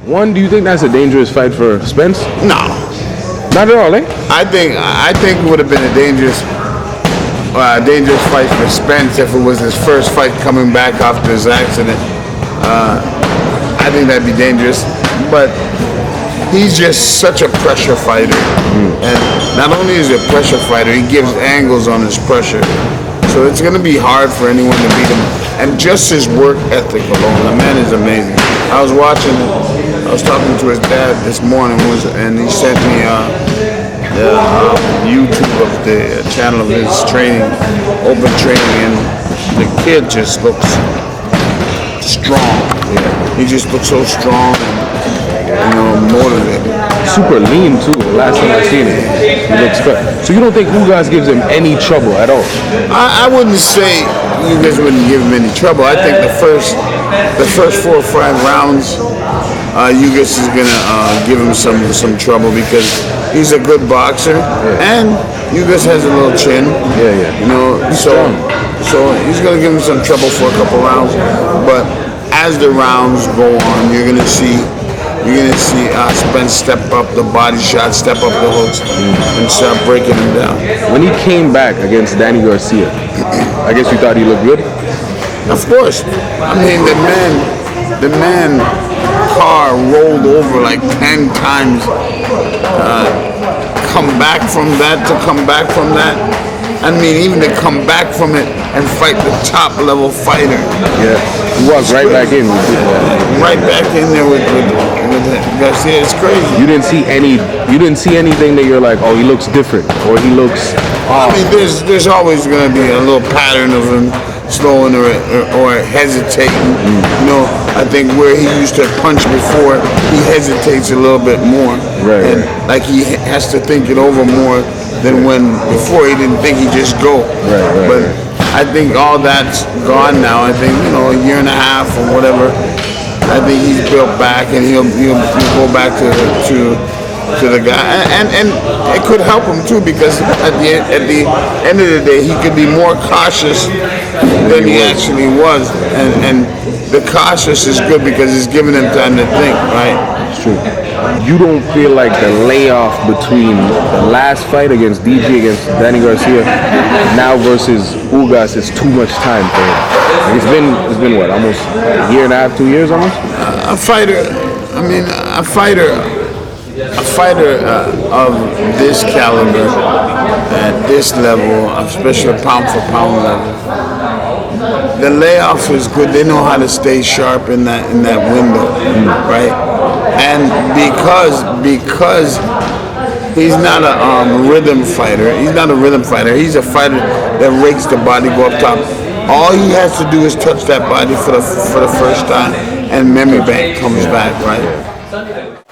One, do you think that's a dangerous fight for Spence? No, Not at all, eh? I think it would have been a dangerous fight for Spence if it was his first fight coming back after his accident. I think that'd be dangerous, but he's just such a pressure fighter, and not only is he a pressure fighter, he gives angles on his pressure. So it's going to be hard for anyone to beat him. And just his work ethic alone, the man is amazing. I was talking to his dad this morning, and he sent me the YouTube of the channel of his training, open training, and the kid just looks strong. He just looks so strong and motivated. Super lean too. The last time I seen him, he looks good. So you don't think Ugas gives him any trouble at all? I wouldn't say Ugas wouldn't give him any trouble. I think the first 4 or 5 rounds, Ugas is gonna give him some trouble because he's a good boxer, and Ugas has a little chin. So he's gonna give him some trouble for a couple rounds. But as the rounds go on, you're gonna see Spence step up the body shots, step up the hooks, and start breaking him down. When he came back against Danny Garcia, I guess you thought he looked good? Of course. I mean, the man car rolled over like 10 times. Come back from that. I mean, even to come back from it and fight the top level fighter. Yeah, he walked right back in. Right back in there with Garcia. It's crazy. You didn't see anything that you're like, oh, he looks different, or he looks. I mean, there's always going to be a little pattern of him slowing or hesitating. I think where he used to punch before, he hesitates a little bit more, and like he has to think it over more than when before he didn't think he'd just go. But I think all that's gone now. I think a year and a half or whatever. I think he's built back, and he'll go back to the guy, and it could help him too, because at the end of the day he could be more cautious than he actually was, and the cautious is good because it's giving him time to think, right? It's true. You don't feel like the layoff between the last fight against DJ against Danny Garcia now versus Ugas is too much time for him? Like it's been what, almost a year and a half, 2 years almost? A fighter of this caliber, at this level, especially pound for pound level, the layoff is good. They know how to stay sharp in that window, right? And because he's not a rhythm fighter. He's a fighter that rakes the body, go up top. All he has to do is touch that body for the first time, and memory bank comes back, right?